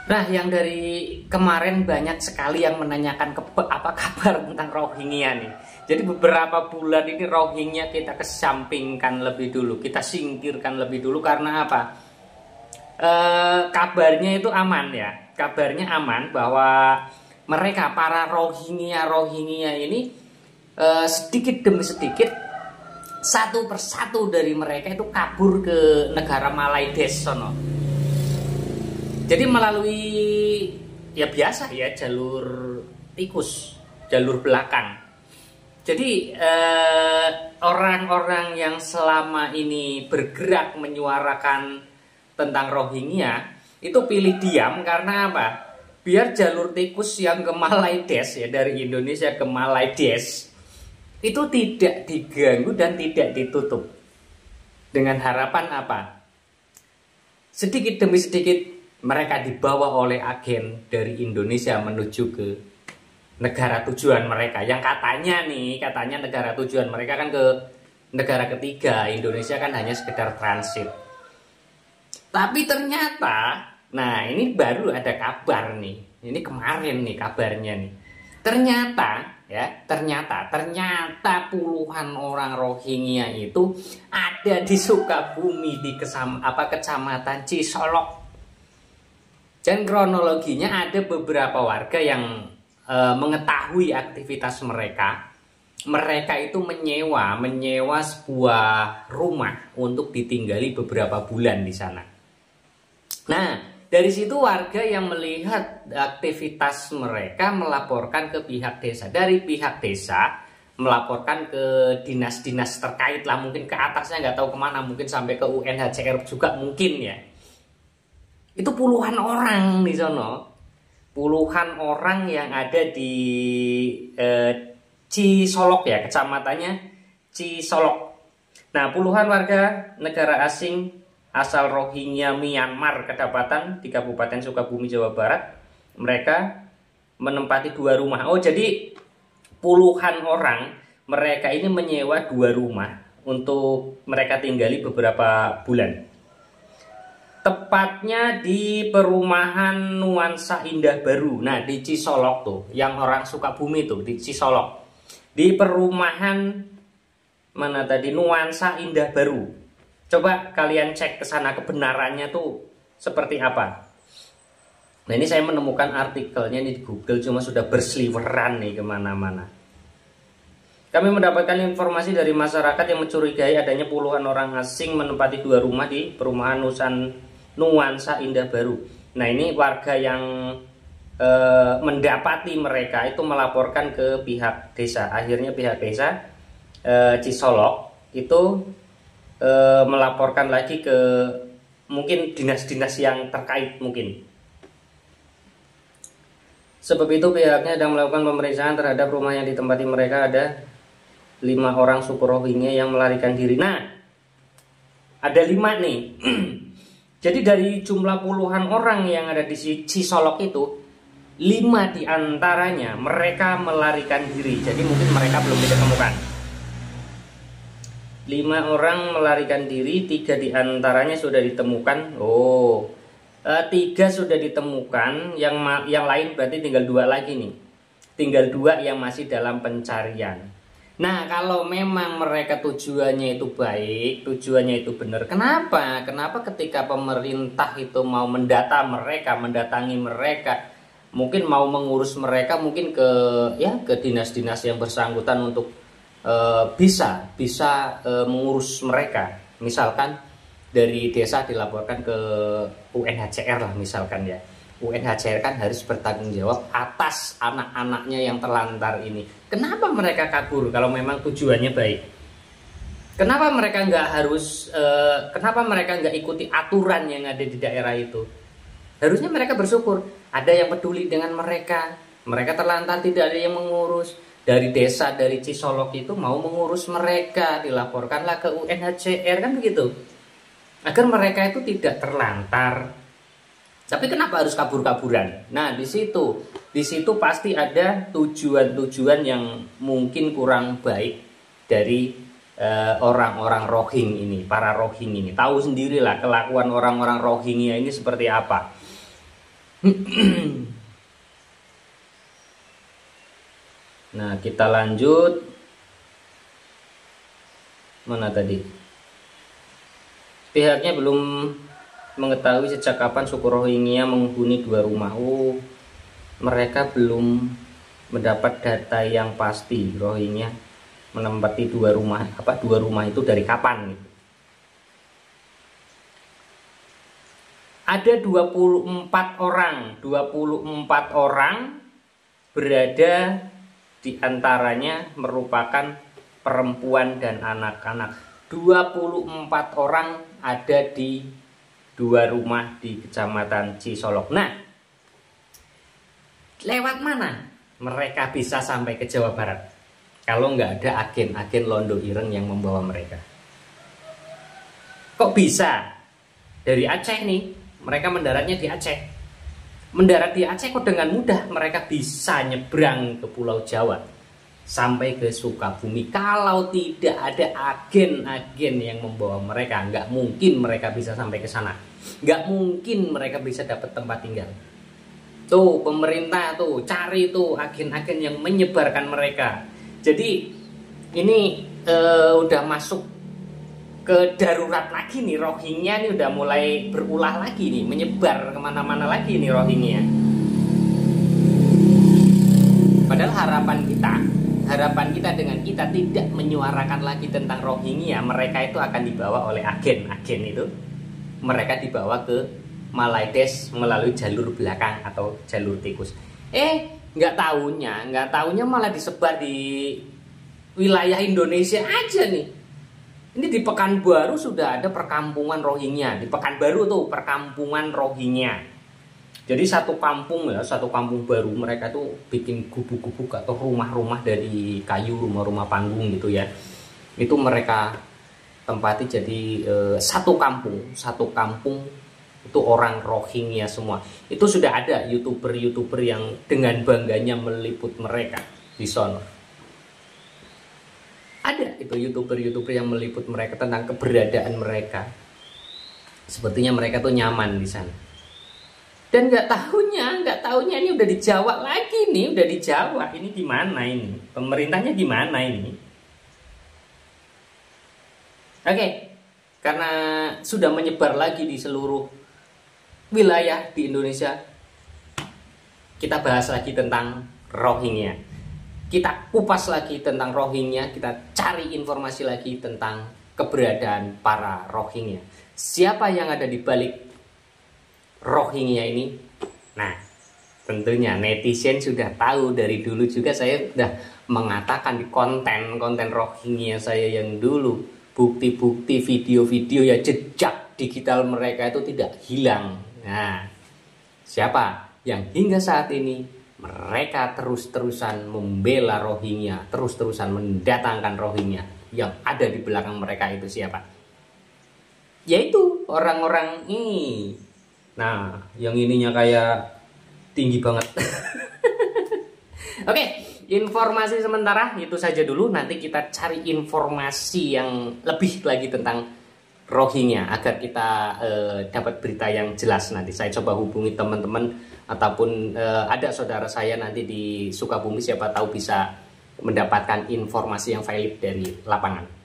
Nah, yang dari kemarin banyak sekali yang menanyakan apa kabar tentang Rohingya nih. Jadi beberapa bulan ini Rohingya kita kesampingkan lebih dulu, kita singkirkan lebih dulu karena apa? Kabarnya itu aman ya, kabarnya aman bahwa mereka para Rohingya ini sedikit demi sedikit satu persatu dari mereka itu kabur ke negara Malaides sono. Jadi melalui ya biasa ya jalur tikus, jalur belakang. Jadi orang-orang yang selama ini bergerak menyuarakan tentang Rohingya itu pilih diam karena apa? Biar jalur tikus yang ke Malaides ya, dari Indonesia ke Malaides itu tidak diganggu dan tidak ditutup. Dengan harapan apa? Sedikit demi sedikit mereka dibawa oleh agen dari Indonesia menuju ke negara tujuan mereka. Yang katanya negara tujuan mereka kan ke negara ketiga. Indonesia kan hanya sekedar transit. Tapi ternyata, nah ini baru ada kabar nih. Ini kemarin nih kabarnya nih. Ternyata puluhan orang Rohingya itu ada di Sukabumi di kecamatan Cisolok. Dan kronologinya ada beberapa warga yang mengetahui aktivitas mereka. Mereka itu menyewa sebuah rumah untuk ditinggali beberapa bulan di sana. Nah, dari situ warga yang melihat aktivitas mereka melaporkan ke pihak desa. Dari pihak desa melaporkan ke dinas-dinas terkait lah, mungkin ke atasnya nggak tahu kemana, mungkin sampai ke UNHCR juga mungkin ya. Itu puluhan orang di sono, puluhan orang yang ada di Cisolok ya, kecamatannya Cisolok. Nah, puluhan warga negara asing asal Rohingya Myanmar kedapatan di Kabupaten Sukabumi, Jawa Barat. Mereka menempati 2 rumah. Oh, jadi puluhan orang mereka ini menyewa 2 rumah untuk mereka tinggali beberapa bulan. Tepatnya di perumahan Nuansa Indah Baru. Nah, di Cisolok tuh, yang orang Sukabumi tuh di Cisolok. Di perumahan mana tadi, Nuansa Indah Baru. Coba kalian cek ke sana kebenarannya tuh seperti apa. Nah, ini saya menemukan artikelnya di Google, cuma sudah berseliweran nih kemana-mana. Kami mendapatkan informasi dari masyarakat yang mencurigai adanya puluhan orang asing menempati 2 rumah di perumahan Nuansa Indah Baru. Nah, ini warga yang mendapati mereka itu melaporkan ke pihak desa. Akhirnya pihak desa Cisolok itu melaporkan lagi ke mungkin dinas-dinas yang terkait mungkin. Sebab itu pihaknya sedang melakukan pemeriksaan terhadap rumah yang ditempati mereka. Ada 5 orang suku Rohingya yang melarikan diri. Nah, ada 5 nih. Jadi dari jumlah puluhan orang yang ada di Cisolok itu, 5 diantaranya mereka melarikan diri. Jadi mungkin mereka belum ditemukan. 5 orang melarikan diri, 3 diantaranya sudah ditemukan. Oh, 3 sudah ditemukan, yang lain berarti tinggal 2 lagi nih. Tinggal 2 yang masih dalam pencarian. Nah, kalau memang mereka tujuannya itu baik, tujuannya itu benar, kenapa? Kenapa ketika pemerintah itu mau mendatangi mereka, mungkin mau mengurus mereka, mungkin ke dinas-dinas yang bersangkutan untuk bisa mengurus mereka. Misalkan dari desa dilaporkan ke UNHCR lah misalkan ya. UNHCR kan harus bertanggung jawab atas anak-anaknya yang terlantar ini. Kenapa mereka kabur kalau memang tujuannya baik? Kenapa mereka nggak ikuti aturan yang ada di daerah itu? Harusnya mereka bersyukur ada yang peduli dengan mereka. Mereka terlantar, tidak ada yang mengurus. Dari desa, dari Cisolok itu mau mengurus mereka, dilaporkanlah ke UNHCR kan begitu. Agar mereka itu tidak terlantar. Tapi kenapa harus kabur-kaburan? Nah, di situ pasti ada tujuan-tujuan yang mungkin kurang baik dari orang-orang Rohingya ini, para Rohingya ini. Tahu sendirilah kelakuan orang-orang Rohingya ini seperti apa. Nah, kita lanjut. Mana tadi? Pihaknya belum mengetahui sejak kapan suku Rohingya menghuni 2 rumah. Oh, mereka belum mendapat data yang pasti Rohingya menempati 2 rumah. Apa 2 rumah itu dari kapan? Ada 24 orang berada di antaranya merupakan perempuan dan anak-anak. 24 orang ada di 2 rumah di Kecamatan Cisolok. Nah, lewat mana mereka bisa sampai ke Jawa Barat kalau nggak ada agen-agen Londo Ireng yang membawa mereka? Kok bisa? Dari Aceh nih, mereka mendaratnya di Aceh. Mendarat di Aceh kok dengan mudah mereka bisa nyebrang ke Pulau Jawa sampai ke Sukabumi. Kalau tidak ada agen-agen yang membawa mereka, nggak mungkin mereka bisa sampai ke sana. Nggak mungkin mereka bisa dapat tempat tinggal. Tuh pemerintah tuh cari tuh agen-agen yang menyebarkan mereka. Jadi ini udah masuk ke darurat lagi nih, Rohingya nih udah mulai berulah lagi nih, menyebar kemana-mana lagi nih Rohingya. Padahal harapan kita dengan kita tidak menyuarakan lagi tentang Rohingya, mereka itu akan dibawa oleh agen-agen itu, mereka dibawa ke Malaides melalui jalur belakang atau jalur tikus. Nggak taunya malah disebar di wilayah Indonesia aja nih. Ini di Pekanbaru sudah ada perkampungan Rohingya. Di Pekanbaru tuh perkampungan Rohingya. Jadi satu kampung baru mereka tuh bikin gubuk-gubuk atau rumah-rumah dari kayu, rumah-rumah panggung gitu ya. Itu mereka tempati jadi satu kampung itu orang Rohingya semua. Itu sudah ada YouTuber yang dengan bangganya meliput mereka di sono. Ada itu YouTuber yang meliput mereka tentang keberadaan mereka. Sepertinya mereka tuh nyaman di sana. Dan nggak tahunya ini udah di Jawa lagi nih, udah di Jawa. Ini gimana ini? Pemerintahnya gimana ini? Oke, karena sudah menyebar lagi di seluruh wilayah di Indonesia, kita bahas lagi tentang Rohingya. Kita kupas lagi tentang Rohingya, kita cari informasi lagi tentang keberadaan para Rohingya. Siapa yang ada di balik Rohingya ini? Nah, tentunya netizen sudah tahu dari dulu juga saya sudah mengatakan di konten Rohingya saya yang dulu. Bukti-bukti video-video ya jejak digital mereka itu tidak hilang. Nah, siapa yang hingga saat ini mereka terus-terusan membela Rohingya, terus-terusan mendatangkan Rohingya, yang ada di belakang mereka itu siapa? Yaitu orang-orang ini. Nah, yang ininya kayak tinggi banget. Oke, informasi sementara itu saja dulu. Nanti kita cari informasi yang lebih lagi tentang Rohingya agar kita dapat berita yang jelas. Nanti saya coba hubungi teman-teman ataupun ada saudara saya nanti di Sukabumi, siapa tahu bisa mendapatkan informasi yang valid dari lapangan.